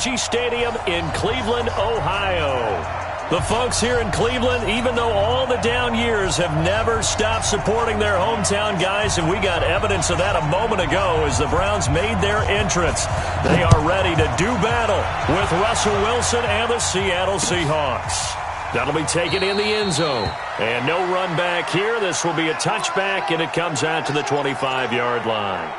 Stadium in Cleveland, Ohio. The folks here in Cleveland, even though all the down years, have never stopped supporting their hometown guys, and we got evidence of that a moment ago as the Browns made their entrance. They are ready to do battle with Russell Wilson and the Seattle Seahawks. That'll be taken in the end zone. And no run back here. This will be a touchback, and it comes out to the 25-yard line.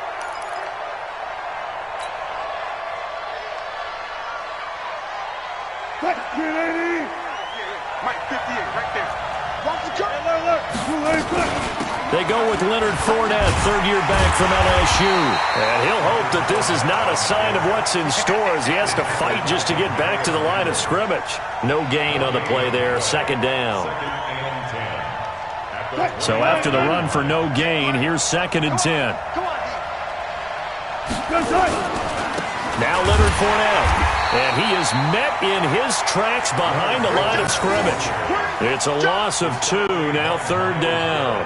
They go with Leonard Fournette, third-year back from LSU. And he'll hope that this is not a sign of what's in store as he has to fight just to get back to the line of scrimmage. No gain on the play there, second down. So after the run for no gain, here's 2nd and 10. Now Leonard Fournette. And he is met in his tracks behind the line of scrimmage. It's a loss of 2, now 3rd down.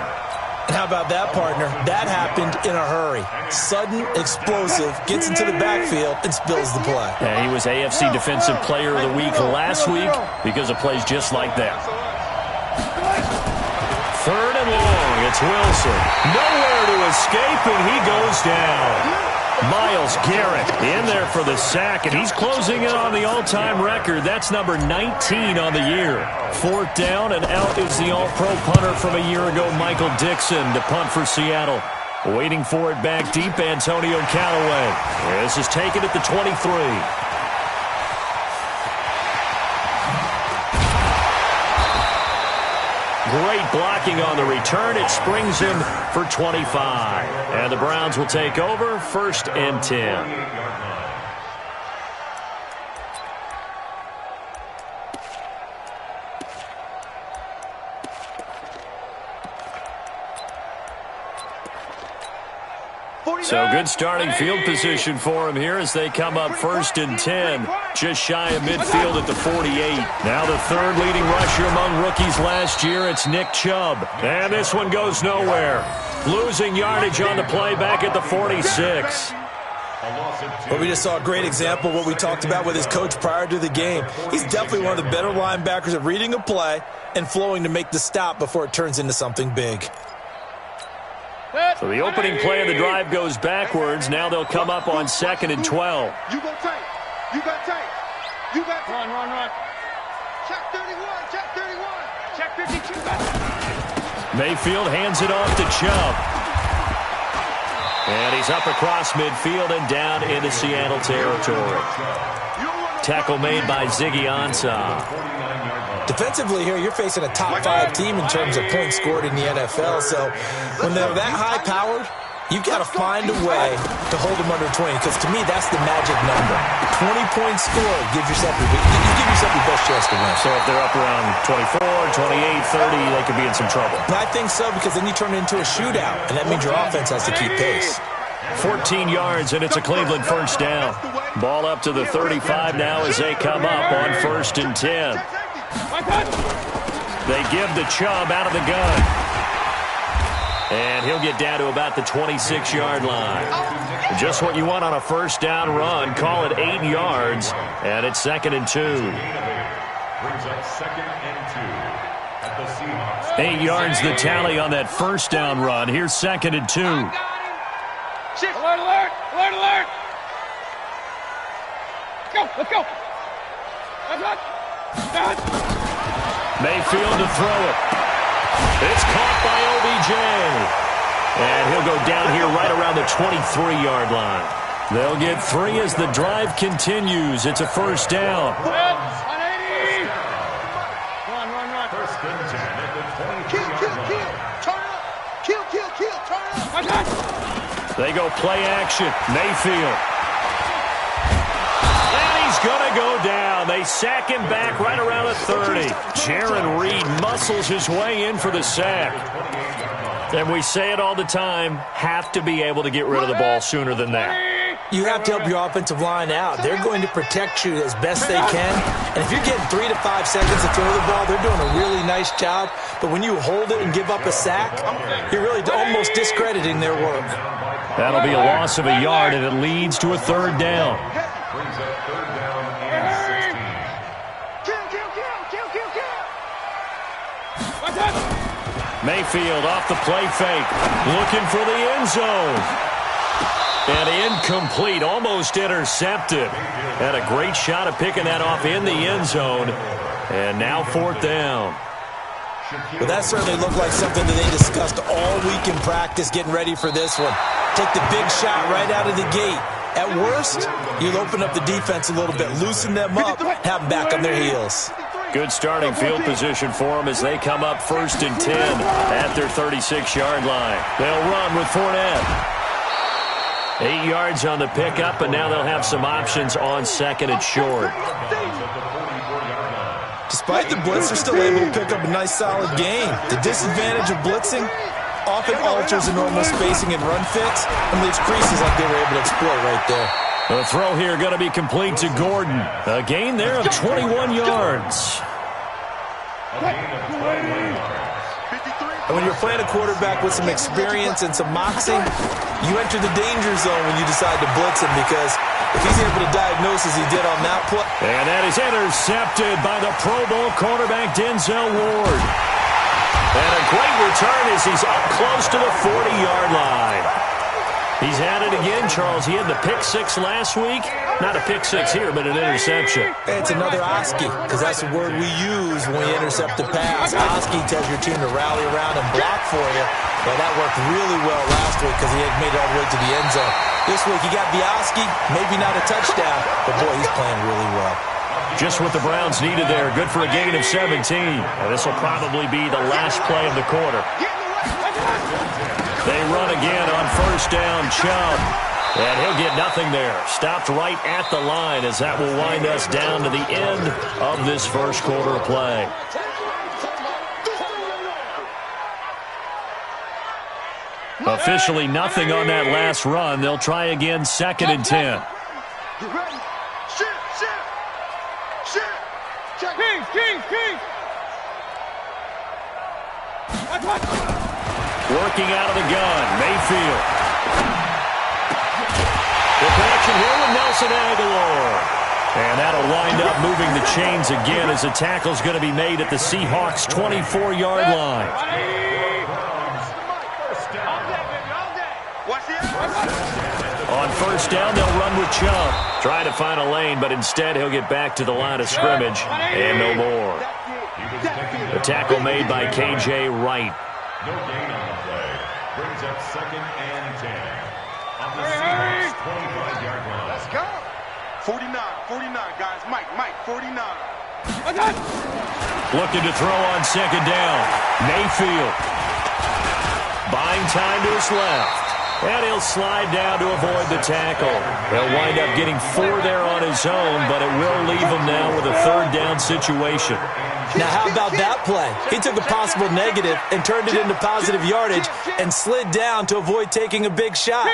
How about that, partner? That happened in a hurry. Sudden, explosive, gets into the backfield, and spills the play. And he was AFC Defensive Player of the Week last week because of plays just like that. 3rd and long, it's Wilson. Nowhere to escape, and he goes down. Myles Garrett in there for the sack, and he's closing in on the all-time record. That's number 19 on the year. 4th down, and out is the all-pro punter from a year ago, Michael Dixon, to punt for Seattle. Waiting for it back deep, Antonio Callaway. This is taken at the 23. Great blocking on the return. It springs him for 25. And the Browns will take over, 1st and 10. So good starting field position for him here as they come up 1st and 10. Just shy of midfield at the 48. Now the 3rd leading rusher among rookies last year, it's Nick Chubb. And this one goes nowhere. Losing yardage on the play back at the 46. But we just saw a great example of what we talked about with his coach prior to the game. He's definitely one of the better linebackers at reading a play and flowing to make the stop before it turns into something big. So the opening play of the drive goes backwards. Now they'll come up on 2nd and 12. You go tight. You got tight. You got tight. Run. Check 31. Check 31. Check 52. Mayfield hands it off to Chubb. And he's up across midfield and down into Seattle territory. Tackle made by Ziggy Ansah. Defensively here, you're facing a top-5 team in terms of points scored in the NFL. So when they're that high-powered, you've got to find a way to hold them under 20. Because to me, that's the magic number. 20 points scored gives yourself your best chance to win. So if they're up around 24, 28, 30, they could be in some trouble. I think so, because then you turn it into a shootout, and that means your offense has to keep pace. 14 yards, and it's a Cleveland 1st down. Ball up to the 35 now as they come up on 1st and 10. They give the Chubb out of the gun. And he'll get down to about the 26-yard line. Just what you want on a 1st down run. Call it 8 yards, and it's 2nd and 2. 8 yards the tally on that 1st down run. Here's 2nd and 2. Alert! Let's go! Mayfield to throw it. It's caught by OBJ. And he'll go down here right around the 23-yard line. They'll get 3 as the drive continues. It's a 1st down. 180! Run. First and 10 at the 20. Kill. Turn up. They go play action. Mayfield. Gonna go down. They sack him back right around the 30. Jaron Reed muscles his way in for the sack. And we say it all the time, have to be able to get rid of the ball sooner than that. You have to help your offensive line out. They're going to protect you as best they can. And if you're getting 3 to 5 seconds to throw the ball, they're doing a really nice job. But when you hold it and give up a sack, you're really almost discrediting their work. That'll be a loss of a yard, and it leads to a 3rd down. Brings up 3rd down Mayfield off the play fake, looking for the end zone. And incomplete, almost intercepted. Had a great shot at picking that off in the end zone. And now 4th down. Well, that certainly looked like something that they discussed all week in practice getting ready for this one. Take the big shot right out of the gate. At worst, you'll open up the defense a little bit, loosen them up, have them back on their heels. Good starting field position for them as they come up 1st and 10 at their 36-yard line. They'll run with Fournette. 8 yards on the pickup, and now they'll have some options on 2nd and short. Despite the blitz, they're still able to pick up a nice, solid gain. The disadvantage of blitzing often alters the normal spacing and run fits and leaves creases like they were able to exploit right there. The throw here going to be complete to Gordon. A gain there of 21 yards. And when you're playing a quarterback with some experience and some moxie, you enter the danger zone when you decide to blitz him, because if he's able to diagnose as he did on that play. And that is intercepted by the Pro Bowl cornerback Denzel Ward. And a great return as he's up close to the 40-yard line. He's at it again, Charles. He had the pick 6 last week. Not a pick 6 here, but an interception. It's another Oski, because that's the word we use when we intercept a pass. Oski tells your team to rally around and block for you. Well, that worked really well last week because he had made it all the way to the end zone. This week he got the Oski, maybe not a touchdown, but boy, he's playing really well. Just what the Browns needed there. Good for a gain of 17. And this will probably be the last play of the quarter. They run again on 1st down, Chubb. And he'll get nothing there. Stopped right at the line as that will wind us down to the end of this first quarter of play. Officially nothing on that last run. They'll try again 2nd and 10. Working out of the gun, Mayfield. The connection here with Nelson Aguilar. And that'll wind up moving the chains again as the tackle's going to be made at the Seahawks' 24-yard line. On 1st down, they'll run with Chubb. Trying to find a lane, but instead he'll get back to the line of scrimmage and no more. The tackle made by K.J. Wright. No gain on the play. Brings up 2nd and 10. On the Seahawks' 25-yard line. Let's go. 49, guys. Mike, 49. Looking to throw on 2nd down. Mayfield. Buying time to his left. And he'll slide down to avoid the tackle. He'll wind up getting 4 there on his own, but it will leave him now with a 3rd down situation. Now, how about that play? He took a possible negative and turned it into positive yardage and slid down to avoid taking a big shot.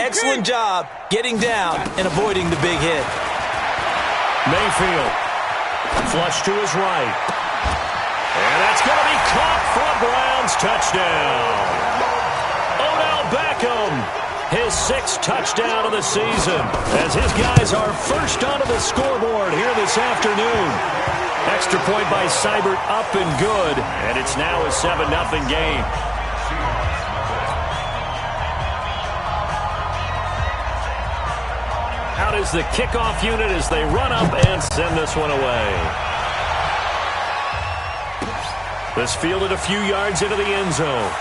Excellent job getting down and avoiding the big hit. Mayfield. Flush to his right. And that's going to be caught for a Browns touchdown. Beckham, his 6th touchdown of the season, as his guys are first onto the scoreboard here this afternoon. Extra point by Seibert up and good, and it's now a 7-0 game. Out is the kickoff unit as they run up and send this one away. This fielded a few yards into the end zone.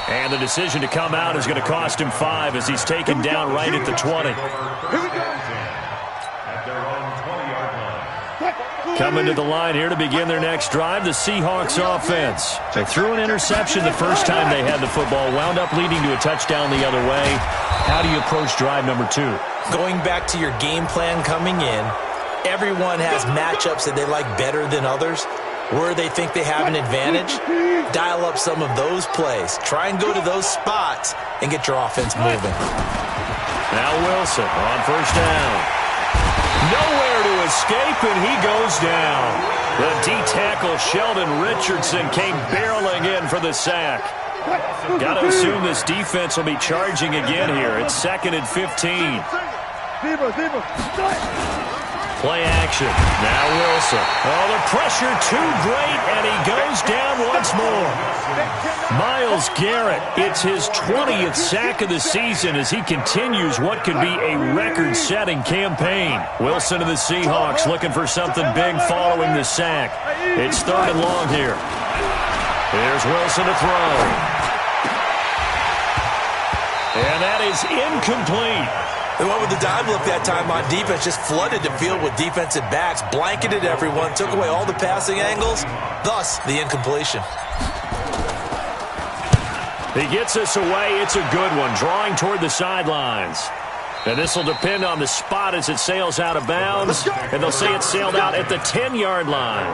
And the decision to come out is going to cost him 5 as he's taken down right at the 20. Coming to the line here to begin their next drive, the Seahawks offense. They threw an interception the first time they had the football, wound up leading to a touchdown the other way. How do you approach drive number 2? Going back to your game plan coming in, everyone has matchups that they like better than others. Where they think they have an advantage, dial up some of those plays. Try and go to those spots and get your offense moving. Now Wilson on 1st down. Nowhere to escape, and he goes down. The D-tackle Sheldon Richardson came barreling in for the sack. Got to assume this defense will be charging again here. It's 2nd and 15. Play action. Now Wilson. Oh, the pressure too great, and he goes down once more. Myles Garrett, it's his 20th sack of the season as he continues what could be a record-setting campaign. Wilson of the Seahawks looking for something big following the sack. It's 3rd and long here. Here's Wilson to throw. And that is incomplete. They went with the dive look that time on defense, just flooded the field with defensive backs, blanketed everyone, took away all the passing angles, thus the incompletion. He gets us away. It's a good one, drawing toward the sidelines. And this will depend on the spot as it sails out of bounds, and they'll say it sailed out at the 10-yard line.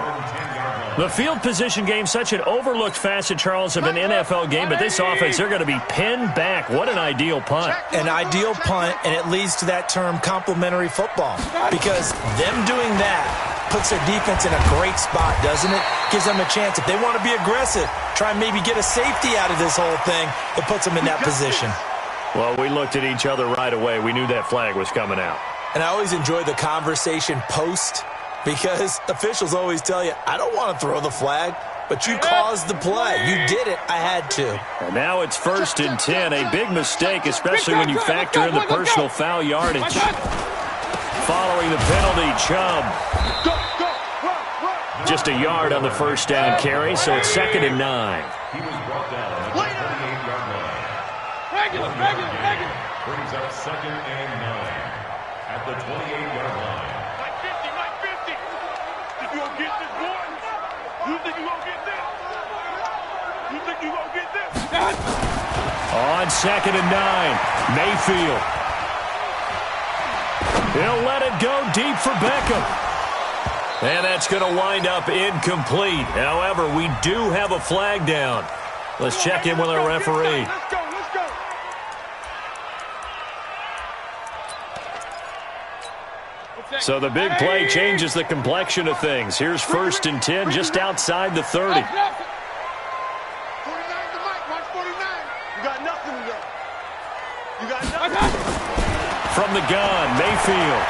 The field position game, such an overlooked facet, Charles, of an NFL game, but this offense, they're going to be pinned back. What an ideal punt. An ideal punt, and it leads to that term complementary football, because them doing that puts their defense in a great spot, doesn't it? Gives them a chance. If they want to be aggressive, try and maybe get a safety out of this whole thing, it puts them in that position. Well, we looked at each other right away. We knew that flag was coming out. And I always enjoy the conversation post, because officials always tell you, I don't want to throw the flag, but you caused the play. You did it. I had to. And now it's 1st and 10. A big mistake, especially when you factor in the personal foul yardage. Following the penalty, Chubb. Just a yard on the first down carry, so it's 2nd and 9. He was brought down at the 28-yard line. Regular. Brings up 2nd and 9 at the 28-yard line. You gonna get this, boy? You think you gonna get this? You think you gonna get this? On 2nd and 9, Mayfield. He'll let it go deep for Beckham. And that's going to wind up incomplete. However, we do have a flag down. Let's check in with our referee. Let's go. So the big play changes the complexion of things. Here's 1st and 10 just outside the 30. 49 to Mike. Watch 49. You got nothing to go. You got nothing. From the gun, Mayfield.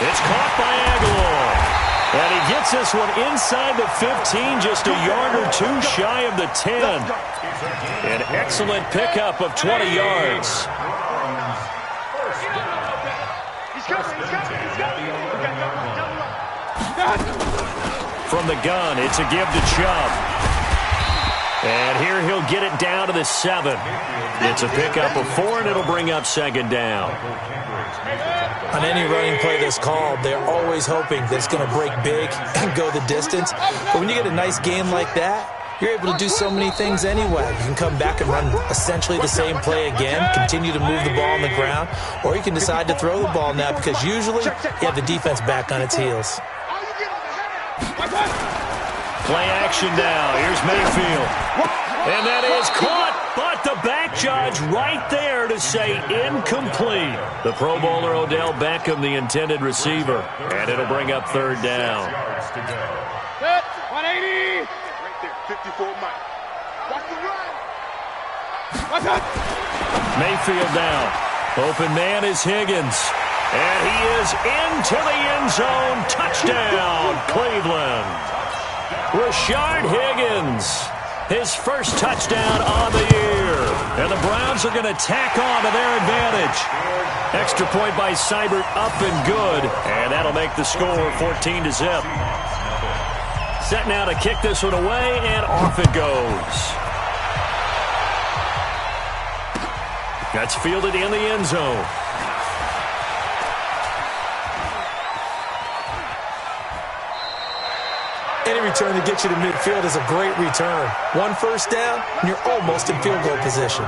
It's caught by Aguilar. And he gets this one inside the 15, just a yard or two shy of the 10. An excellent pickup of 20 yards. From the gun, it's a give to Chubb. And here he'll get it down to the 7. It's a pickup of 4, and it'll bring up 2nd down. On any running play that's called, they're always hoping that it's going to break big and go the distance. But when you get a nice game like that, you're able to do so many things anyway. You can come back and run essentially the same play again, continue to move the ball on the ground, or you can decide to throw the ball now because usually you have the defense back on its heels. Play action now. Here's Mayfield. And that is caught, but the back judge right there to say incomplete. The Pro Bowler Odell Beckham, the intended receiver. And it'll bring up 3rd down. 180. Right there, 54 Mike. Watch the run. Mayfield down. Open man is Higgins. And he is into the end zone. Touchdown, Cleveland. Rashard Higgins, his first touchdown on the year. And the Browns are going to tack on to their advantage. Extra point by Seibert, up and good. And that'll make the score 14-0. Set now to kick this one away, and off it goes. That's fielded in the end zone. Any return to get you to midfield is a great return. 1 first down, and you're almost in field goal position.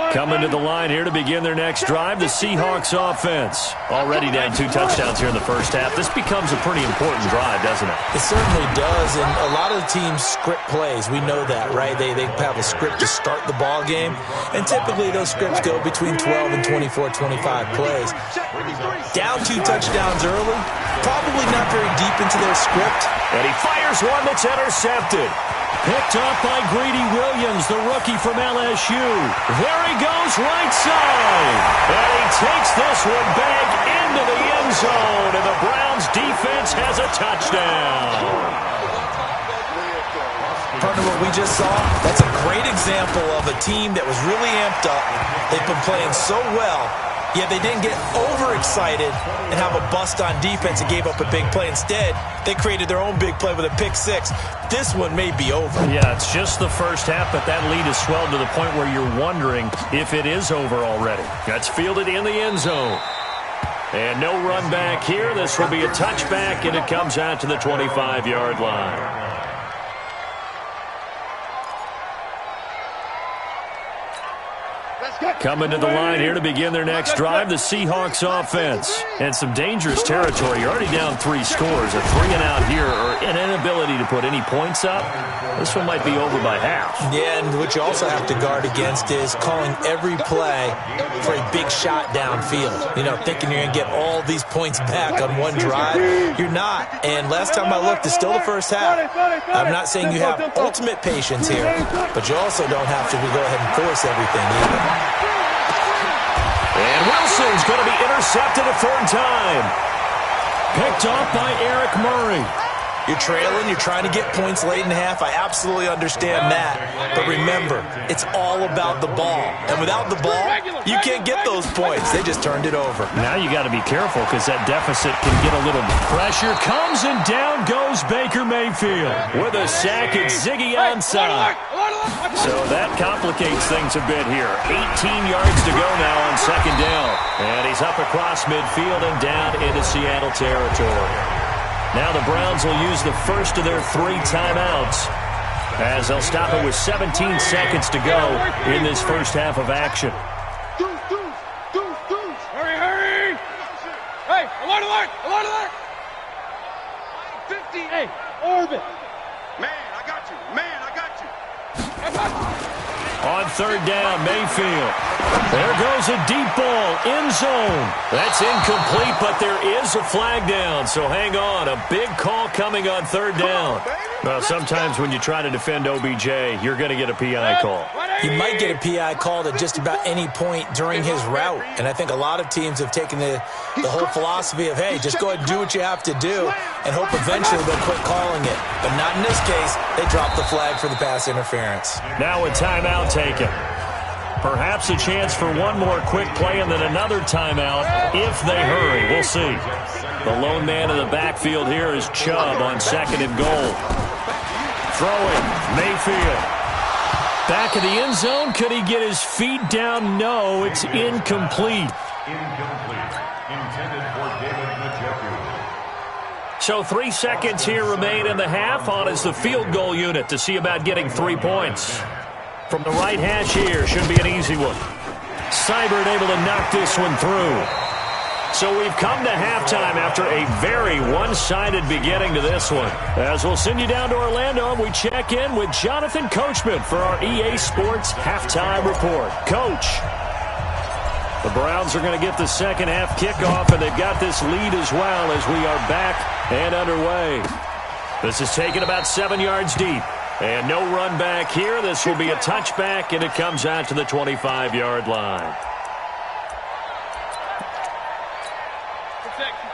Coming to the line here to begin their next drive, the Seahawks offense. Already down 2 touchdowns here in the first half. This becomes a pretty important drive, doesn't it? It certainly does, and a lot of the teams script plays. We know that, right? They have a script to start the ball game, and typically those scripts go between 12 and 24, 25 plays. Down 2 touchdowns early, probably not very deep into their script. And he fires one that's intercepted. Picked up by Greedy Williams, the rookie from LSU. There he goes, right side. And he takes this one back into the end zone. And the Browns defense has a touchdown. Partner, what we just saw, that's a great example of a team that was really amped up. They've been playing so well, yet they didn't get overexcited and have a bust on defense and gave up a big play. Instead, they created their own big play with a pick 6. This one may be over. Yeah, it's just the first half, but that lead has swelled to the point where you're wondering if it is over already. That's fielded in the end zone. And no run back here. This will be a touchback, and it comes out to the 25-yard line. Coming to the line here to begin their next drive, the Seahawks offense. And some dangerous territory. You're already down 3 scores. A 3-and-out here, or an inability to put any points up. This one might be over by half. Yeah, and what you also have to guard against is calling every play for a big shot downfield. You know, thinking you're going to get all these points back on one drive. You're not. And last time I looked, it's still the first half. I'm not saying you have ultimate patience here, but you also don't have to go ahead and force everything either. And Wilson's going to be intercepted a 3rd time. Picked off by Eric Murray. You're trailing, you're trying to get points late in half. I absolutely understand that. But remember, it's all about the ball. And without the ball, you can't get those points. They just turned it over. Now you got to be careful because that deficit can get a little pressure. Comes and down goes Baker Mayfield with a sack at Ziggy onside. So that complicates things a bit here. 18 yards to go now on 2nd down. And he's up across midfield and down into Seattle territory. Now the Browns will use the first of their 3 timeouts as they'll stop it with 17 seconds to go in this first half of action. Hurry, hurry! Hey, alert! 50! Hey, orbit! Man, I got you! On 3rd down, Mayfield. There goes a deep ball, end zone. That's incomplete, but there is a flag down, so hang on. A big call coming on 3rd down. Well, sometimes when you try to defend OBJ, you're going to get a PI call. You might get a PI called at just about any point during his route. And I think a lot of teams have taken the whole philosophy of, hey, just go ahead and do what you have to do and hope eventually they'll quit calling it. But not in this case. They dropped the flag for the pass interference. Now a timeout taken. Perhaps a chance for one more quick play and then another timeout if they hurry. We'll see. The lone man in the backfield here is Chubb on 2nd and goal. Throwing, Mayfield. Back of the end zone. Could he get his feet down? No, it's incomplete. Intended for David Njoku. So 3 seconds here remain in the half. On is the field goal unit to see about getting 3 points. From the right hash here, should be an easy one. Seibert able to knock this one through. So we've come to halftime after a very one-sided beginning to this one. As we'll send you down to Orlando, and we check in with Jonathan Coachman for our EA Sports Halftime Report. Coach, the Browns are going to get the second half kickoff, and they've got this lead as well as we are back and underway. This is taken about 7 yards deep. And no run back here. This will be a touchback, and it comes out to the 25-yard line.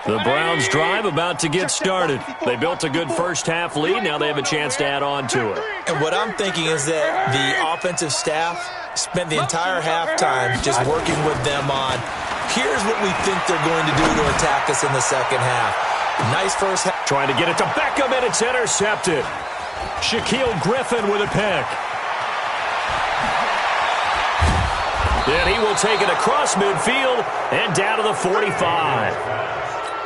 The Browns drive about to get started. They built a good first half lead. Now they have a chance to add on to it. And what I'm thinking is that the offensive staff spent the entire halftime just working with them on, here's what we think they're going to do to attack us in the second half. Nice first half. Trying to get it to Beckham, and it's intercepted. Shaquille Griffin with a pick. Then he will take it across midfield and down to the 45.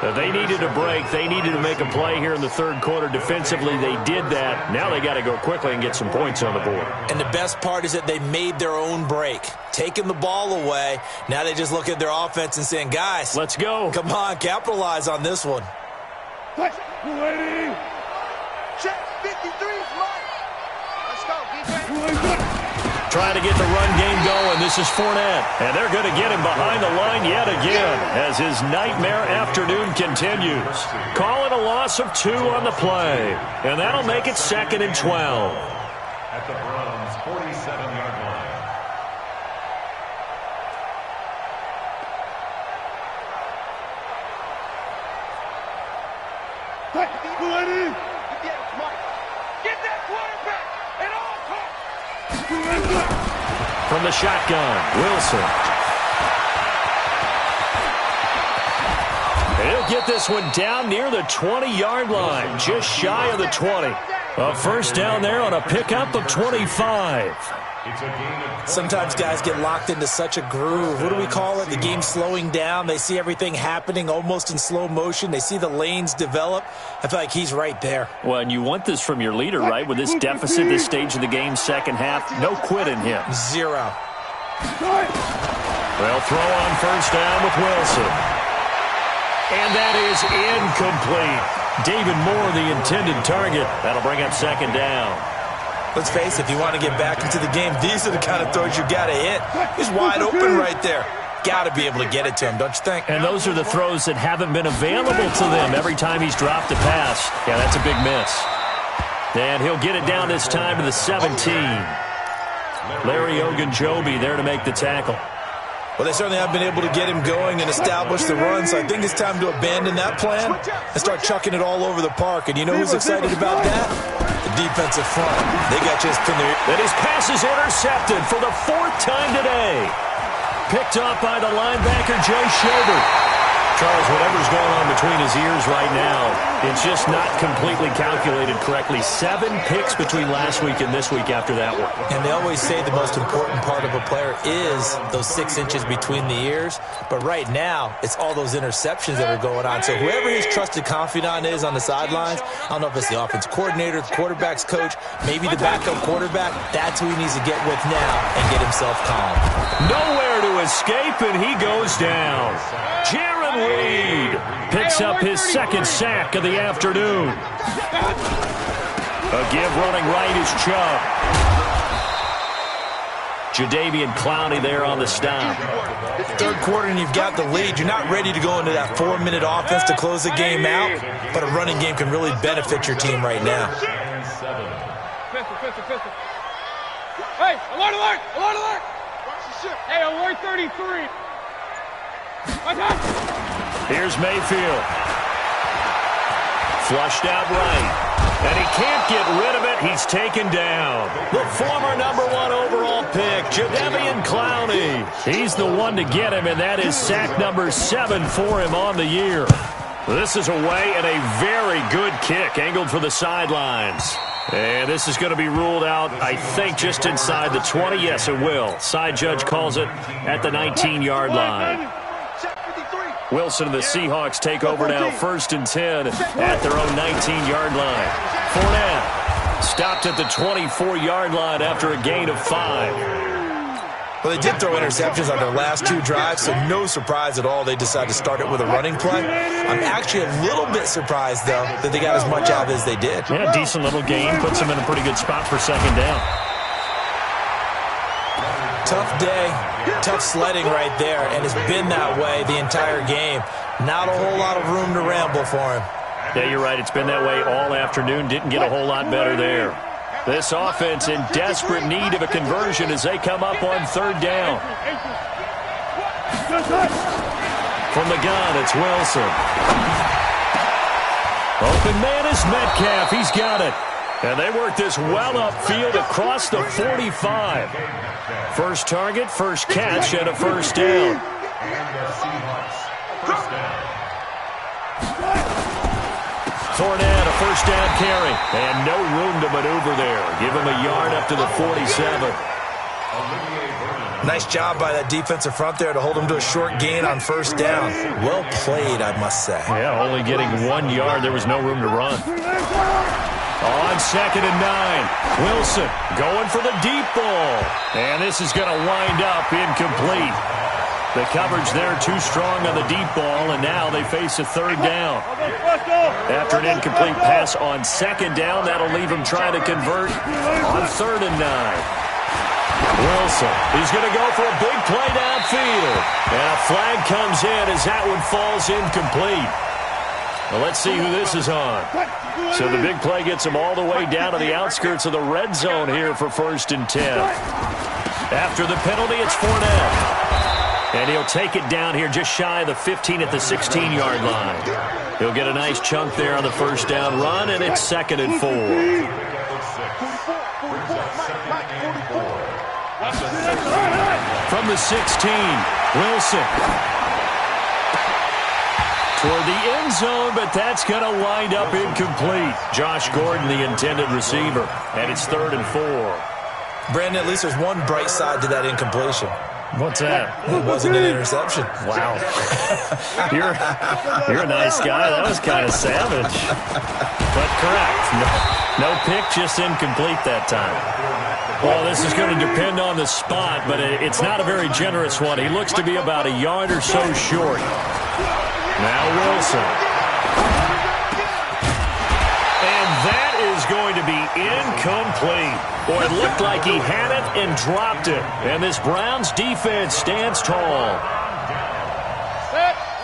They needed a break. They needed to make a play here in the third quarter. Defensively, they did that. Now they got to go quickly and get some points on the board. And the best part is that they made their own break. Taking the ball away. Now they just look at their offense and saying, guys, let's go. Come on, capitalize on this one. Ready. Check 53 is mine. Let's go, defense. Trying to get the run game going. This is Fournette. And they're going to get him behind the line yet again as his nightmare afternoon continues. Call it a loss of 2 on the play. And that'll make it 2nd and 12. At the Browns' 47-yard line. Ready. Get that quarterback at all costs. From the shotgun, Wilson. He'll get this one down near the 20-yard line, just shy of the 20. A first down there on a pickup of 25. Sometimes guys get locked into such a groove. What do we call it? The game slowing down. They see everything happening almost in slow motion. They see the lanes develop. I feel like he's right there. Well, and you want this from your leader, right? With this deficit, this stage of the game, second half, no quit in him. 0. They'll throw on first down with Wilson. And that is incomplete. David Moore, the intended target. That'll bring up second down. Let's face it, if you want to get back into the game, these are the kind of throws you got to hit. He's wide open right there. Got to be able to get it to him, don't you think? And those are the throws that haven't been available to them every time he's dropped a pass. Yeah, that's a big miss. And he'll get it down this time to the 17. Larry Ogunjobi there to make the tackle. Well, they certainly have been able to get him going and establish the run, so I think it's time to abandon that plan and start chucking it all over the park. And you know who's excited about that? The defensive front. They got just pinned there. And his pass is intercepted for the 4th time today. Picked up by the linebacker, Joe Schobert. Charles, whatever's going on between his ears right now, it's just not completely calculated correctly. 7 picks between last week and this week after that one. And they always say the most important part of a player is those 6 inches between the ears. But right now, it's all those interceptions that are going on. So whoever his trusted confidant is on the sidelines, I don't know if it's the offense coordinator, the quarterback's coach, maybe the backup quarterback, that's who he needs to get with now and get himself calm. Nowhere to escape, and he goes down. Jaron Reed picks up his 2nd sack of the afternoon. A give running right is Chubb. Jadeveon Clowney there on the stop. Third quarter and you've got the lead. You're not ready to go into that 4-minute offense to close the game out, but a running game can really benefit your team right now. Pistol. Hey, alert! Hey, alert 33. Here's Mayfield. Flushed out right. And he can't get rid of it. He's taken down. The former #1 overall pick, Jadeveon Clowney. He's the one to get him, and that is sack number 7 for him on the year. This is away and a very good kick, angled for the sidelines. And this is going to be ruled out, I think, just inside the 20. Yes, it will. Side judge calls it at the 19-yard line. Wilson and the Seahawks take over now, 1st and 10 at their own 19-yard line. Fournette stopped at the 24-yard line after a gain of 5. Well, they did throw interceptions on their last 2 drives, so no surprise at all they decided to start it with a running play. I'm actually a little bit surprised, though, that they got as much out as they did. Yeah, decent little game. Puts them in a pretty good spot for 2nd down. Tough day, tough sledding right there, and it's been that way the entire game. Not a whole lot of room to ramble for him. Yeah, you're right. It's been that way all afternoon. Didn't get a whole lot better there. This offense in desperate need of a conversion as they come up on 3rd down. From the gun, it's Wilson. Open man is Metcalf. He's got it. And they work this well upfield across the 45. First target, first catch, and a first down. Fournette, a first down carry. And no room to maneuver there. Give him a yard up to the 47. Nice job by that defensive front there to hold him to a short gain on first down. Well played, I must say. Yeah, only getting 1 yard. There was no room to run. On 2nd and 9, Wilson going for the deep ball. And this is going to wind up incomplete. The coverage there too strong on the deep ball, and now they face a 3rd down. After an incomplete pass on 2nd down, that'll leave him trying to convert on 3rd and 9. Wilson, he's going to go for a big play downfield. And a flag comes in as that one falls incomplete. Well, let's see who this is on. So the big play gets him all the way down to the outskirts of the red zone here for 1st and 10. After the penalty, it's Fournette. And he'll take it down here just shy of the 15 at the 16-yard line. He'll get a nice chunk there on the 1st down run, and it's 2nd and 4. From the 16, Wilson. Toward the end zone, but that's going to wind up incomplete. Josh Gordon, the intended receiver, and it's 3rd and 4. Brandon, at least there's one bright side to that incompletion. What's that? It wasn't an interception. Wow. You're a nice guy. That was kind of savage. But correct. No pick, just incomplete that time. Well, this is going to depend on the spot, but it's not a very generous one. He looks to be about a yard or so short. Now Wilson. And that is going to be incomplete. Boy, it looked like he had it and dropped it. And this Browns defense stands tall.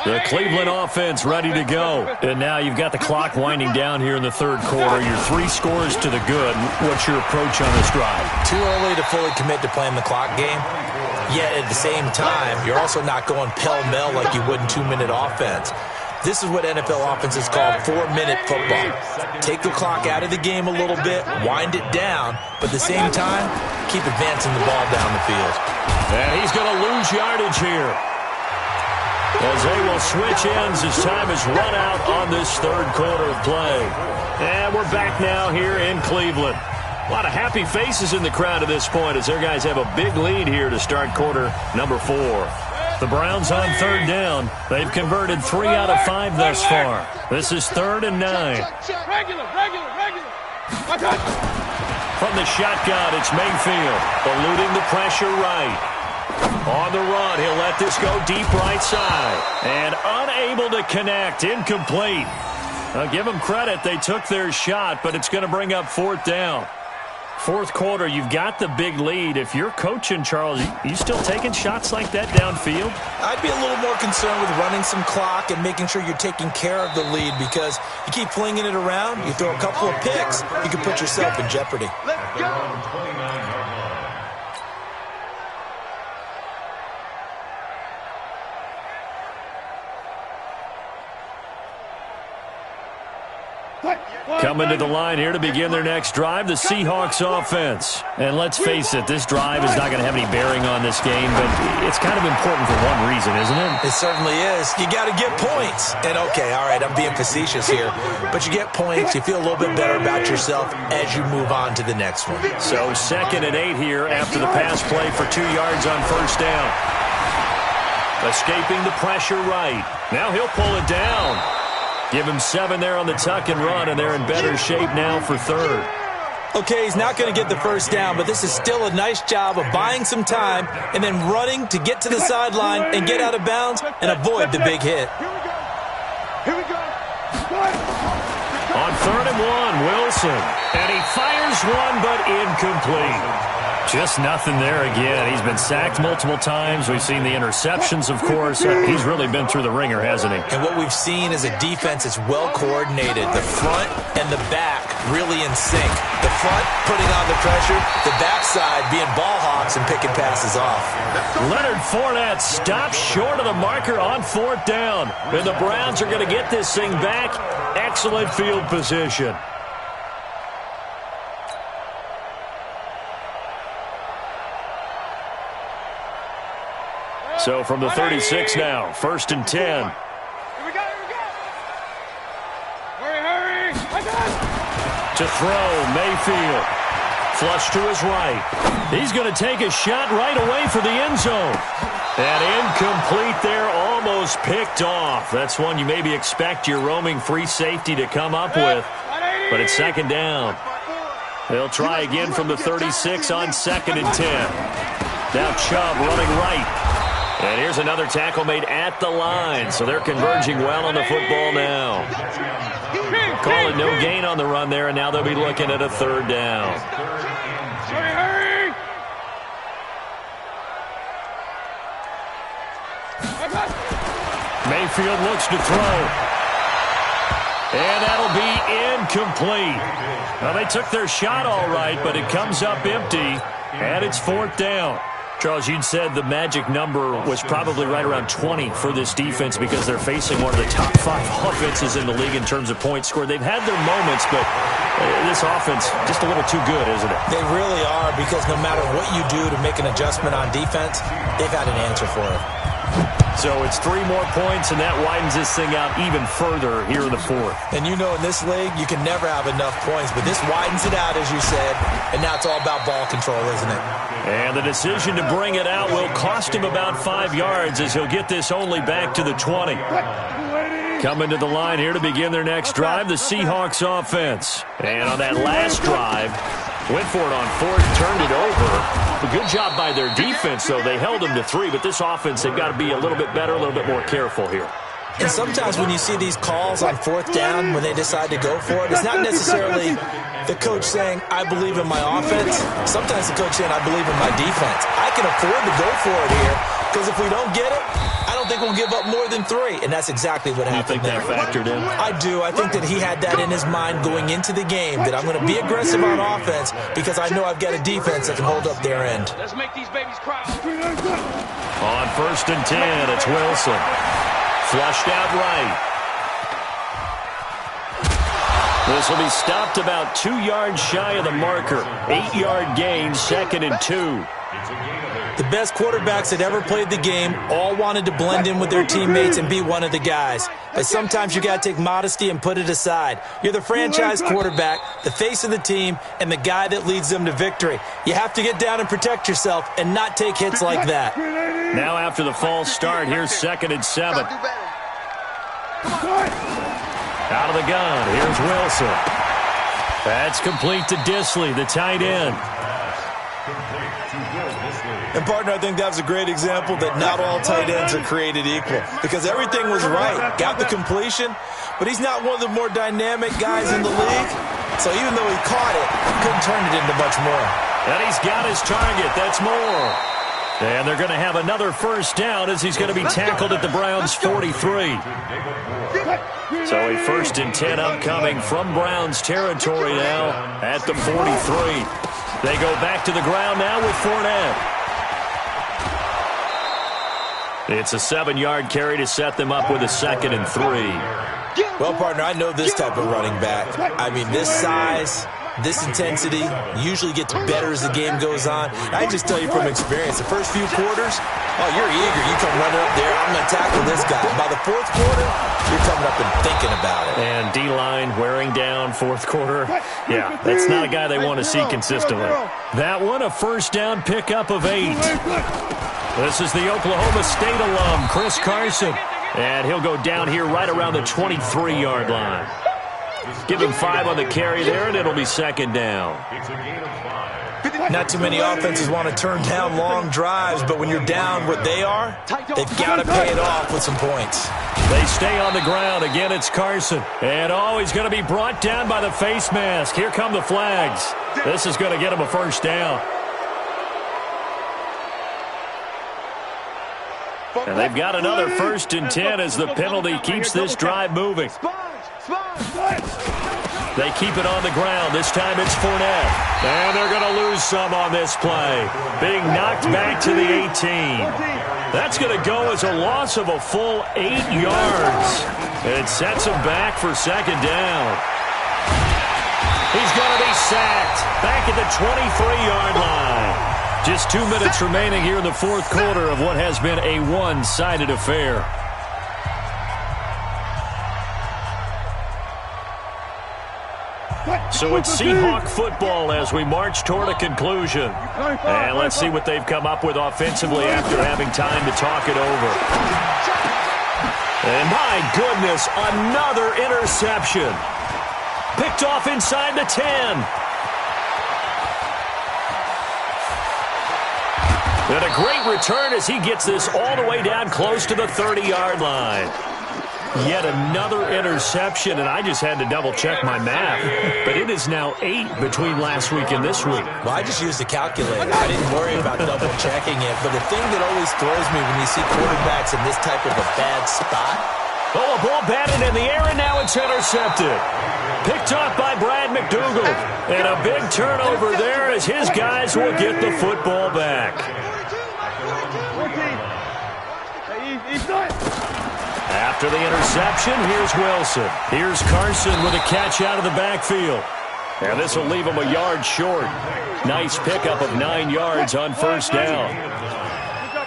The Cleveland offense ready to go. And now you've got the clock winding down here in the 3rd quarter. You're 3 scores to the good. What's your approach on this drive? Too early to fully commit to playing the clock game. Yet at the same time, you're also not going pell-mell like you would in 2-minute offense. This is what NFL offenses call 4-minute football. Take the clock out of the game a little bit, wind it down, but at the same time, keep advancing the ball down the field. And he's going to lose yardage here, as they will switch ends as time is run out on this 3rd quarter of play. And we're back now here in Cleveland. A lot of happy faces in the crowd at this point as their guys have a big lead here to start quarter number 4. The Browns on 3rd down. They've converted 3 out of 5 thus far. This is 3rd and 9. Regular. From the shotgun, it's Mayfield, eluding the pressure right. On the run, he'll let this go deep right side. And unable to connect, incomplete. I'll give them credit, they took their shot, but it's going to bring up 4th down. 4th quarter, you've got the big lead. If you're coaching, Charles, you still taking shots like that downfield? I'd be a little more concerned with running some clock and making sure you're taking care of the lead, because you keep flinging it around, you throw a couple of picks, you can put yourself in jeopardy. Let's go. Coming to the line here to begin their next drive, the Seahawks offense. And let's face it, this drive is not going to have any bearing on this game, but it's kind of important for one reason, isn't it? It certainly is. You got to get points. And okay, all right, I'm being facetious here, but you get points, you feel a little bit better about yourself as you move on to the next one. So 2nd and 8 here after the pass play for 2 yards on 1st down. Escaping the pressure right. Now he'll pull it down. Give him 7 there on the tuck and run, and they're in better shape now for 3rd. Okay, he's not going to get the first down, but this is still a nice job of buying some time and then running to get to the sideline and get out of bounds and avoid the big hit. Here we go. On 3rd and 1, Wilson. And he fires one, but incomplete. Just nothing there again. He's been sacked multiple times. We've seen the interceptions, of course. He's really been through the ringer, hasn't he? And what we've seen is a defense that's well coordinated. The front and the back really in sync. The front putting on the pressure, the backside being ball hawks and picking passes off. Leonard Fournette stops short of the marker on 4th down. And the Browns are going to get this thing back. Excellent field position. So from the 36 now, 1st and 10. Here we go. Hurry. To throw, Mayfield. Flush to his right. He's going to take a shot right away for the end zone. And incomplete there, almost picked off. That's one you maybe expect your roaming free safety to come up with. But it's second down. They'll try again from the 36 on 2nd and 10. Now Chubb running right. And here's another tackle made at the line. So they're converging well on the football now. Calling no gain on the run there, and now they'll be looking at a 3rd down. Mayfield looks to throw. And that'll be incomplete. Well, they took their shot all right, but it comes up empty, and it's 4th down. Charles, you'd said the magic number was probably right around 20 for this defense because they're facing one of the top 5 offenses in the league in terms of points scored. They've had their moments, but this offense just a little too good, isn't it? They really are, because no matter what you do to make an adjustment on defense, they've got an answer for it. So it's 3 more points, and that widens this thing out even further here in the 4th. And you know in this league, you can never have enough points, but this widens it out, as you said, and now it's all about ball control, isn't it? And the decision to bring it out will cost him about 5 yards as he'll get this only back to the 20. Coming to the line here to begin their next drive, the Seahawks offense. And on that last drive, went for it on 4th, turned it over. A good job by their defense, though. They held them to 3, but this offense, they've got to be a little bit better, a little bit more careful here. And sometimes when you see these calls on 4th down, when they decide to go for it, it's not necessarily the coach saying, I believe in my offense. Sometimes the coach saying, I believe in my defense. I can afford to go for it here, because if we don't get it, I don't think we'll give up more than 3. And that's exactly what happened there. You think that factored in? I do. I think that he had that in his mind going into the game, that I'm going to be aggressive on offense because I know I've got a defense that can hold up their end. Let's make these babies cry. On 1st and 10, it's Wilson. Flushed out right. This will be stopped about 2 yards shy of the marker. 8-yard gain, 2nd and 2. The best quarterbacks that ever played the game all wanted to blend in with their teammates and be one of the guys. But sometimes you got to take modesty and put it aside. You're the franchise quarterback, the face of the team, and the guy that leads them to victory. You have to get down and protect yourself and not take hits like that. Now after the false start, here's 2nd and 7. Out of the gun, here's Wilson. That's complete to Disley, the tight end. And, partner, I think that was a great example that not all tight ends are created equal, because everything was right. Got the completion, but he's not one of the more dynamic guys in the league. So even though he caught it, he couldn't turn it into much more. And he's got his target. That's more. And they're going to have another 1st down as he's going to be tackled at the Browns' 43. So a 1st and 10 upcoming from Browns territory now at the 43. They go back to the ground now with Fournette. It's a 7-yard carry to set them up with a 2nd and 3. Well, partner, I know this type of running back. I mean, this size, this intensity usually gets better as the game goes on. I just tell you from experience, the first few quarters, oh, you're eager. You come running up there, I'm going to tackle this guy. By the 4th quarter, you're coming up and thinking about it. And D-line wearing down 4th quarter. Yeah, that's not a guy they want to see consistently. That one, a 1st down pickup of 8. This is the Oklahoma State alum, Chris Carson. And he'll go down here right around the 23-yard line. Give him 5 on the carry there, and it'll be 2nd down. Not too many offenses want to turn down long drives, but when you're down what they are, they've got to pay it off with some points. They stay on the ground. Again, it's Carson. And, he's going to be brought down by the face mask. Here come the flags. This is going to get him a 1st down. And they've got another 1st and 10 as the penalty keeps this drive moving. They keep it on the ground. This time it's Fournette. And they're going to lose some on this play. Being knocked back to the 18. That's going to go as a loss of a full 8 yards. It sets him back for 2nd down. He's going to be sacked back at the 23-yard line. Just 2 minutes remaining here in the 4th quarter of what has been a one-sided affair. So it's Seahawk football as we march toward a conclusion. And let's see what they've come up with offensively after having time to talk it over. And my goodness, another interception. Picked off inside the 10. And a great return as he gets this all the way down close to the 30-yard line. Yet another interception, and I just had to double-check my math. But it is now 8 between last week and this week. Well, I just used a calculator. I didn't worry about double-checking it. But the thing that always throws me when you see quarterbacks in this type of a bad spot. Oh, a ball batted in the air, and now it's intercepted. Picked off by Brad McDougal. And a big turnover there as his guys will get the football back. After the interception, here's Wilson. Here's Carson with a catch out of the backfield. And this will leave him a yard short. Nice pickup of 9 yards on first down.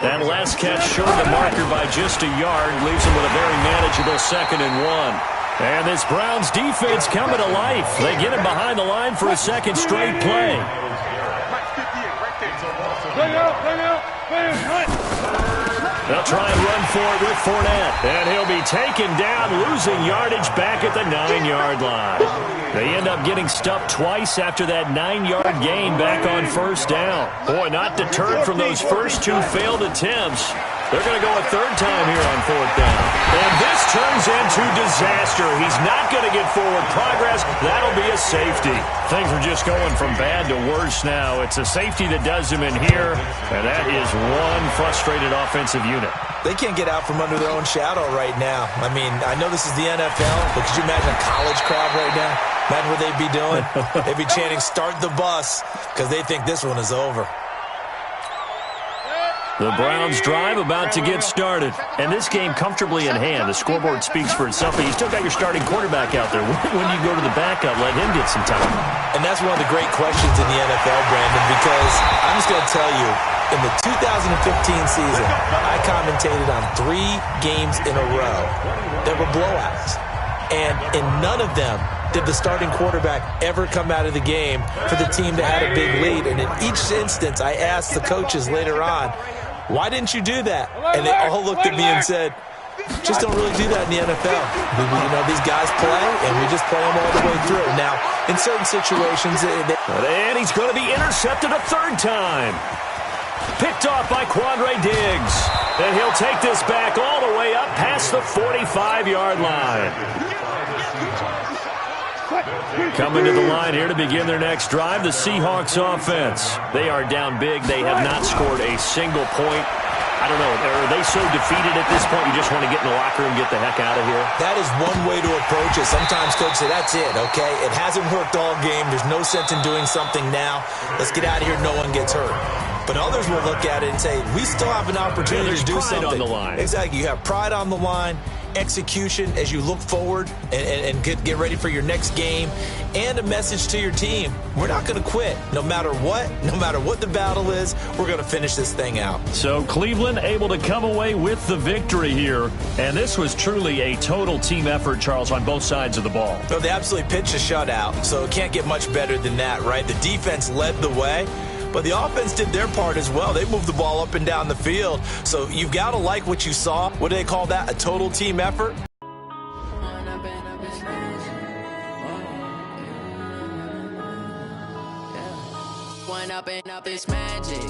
That last catch short of the marker by just a yard leaves him with a very manageable 2nd and 1. And this Browns defense coming to life. They get him behind the line for a second straight play. They'll try and run for it with Fournette. And he'll be taken down, losing yardage back at the 9-yard line. They end up getting stuffed twice after that 9-yard gain back on first down. Boy, not deterred from those first 2 failed attempts. They're going to go a 3rd time here on 4th down. And this turns into disaster. He's not going to get forward progress. That'll be a safety. Things are just going from bad to worse now. It's a safety that does him in here, and that is one frustrated offensive unit. They can't get out from under their own shadow right now. I mean, I know this is the NFL, but could you imagine a college crowd right now? Imagine what they'd be doing. They'd be chanting, "Start the bus," because they think this one is over. The Browns drive about to get started. And this game comfortably in hand. The scoreboard speaks for itself, but you still got your starting quarterback out there. When do you go to the backup, let him get some time? And that's one of the great questions in the NFL, Brandon, because I'm just going to tell you, in the 2015 season, I commentated on 3 games in a row that were blowouts. And in none of them did the starting quarterback ever come out of the game for the team that had a big lead. And in each instance, I asked the coaches later on, why didn't you do that? And they all looked at me and said, just don't really do that in the NFL. You know, these guys play, and we just play them all the way through. Now, in certain situations... And he's going to be intercepted a 3rd time. Picked off by Quandre Diggs. And he'll take this back all the way up past the 45-yard line. Coming to the line here to begin their next drive, the Seahawks offense. They are down big. They have not scored a single point. I don't know. Are they so defeated at this point you just want to get in the locker room and get the heck out of here? That is one way to approach it. Sometimes coaches say, that's it, okay? It hasn't worked all game. There's no sense in doing something now. Let's get out of here. No one gets hurt. But others will look at it and say, we still have an opportunity to do something. On the line. Exactly. You have pride on the line, execution as you look forward and get ready for your next game, and a message to your team. We're not going to quit. No matter what the battle is, we're going to finish this thing out. So Cleveland able to come away with the victory here. And this was truly a total team effort, Charles, on both sides of the ball. So they absolutely pitched a shutout, so it can't get much better than that, right? The defense led the way. But the offense did their part as well. They moved the ball up and down the field. So you've got to like what you saw. What do they call that? A total team effort? Up is magic.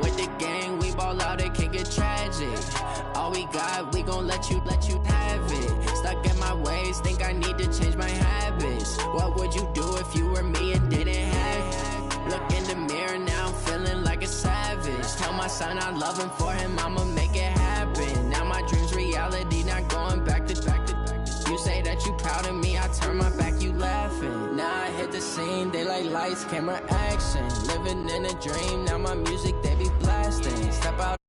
With the gang, we ball out, it can get tragic. All we got, we gon' let you have it. Stuck in my ways, think I need to change my habits. What would you do if you were me and didn't have it? Look in the mirror, now I'm feeling like a savage. Tell my son I love him, for him I'ma make it happen. Now my dream's reality, not going back to. You say that you proud of me, I turn my back, you laughing. Now I hit the scene, they like lights, camera, action. Living in a dream, now my music, they be blasting. Step out.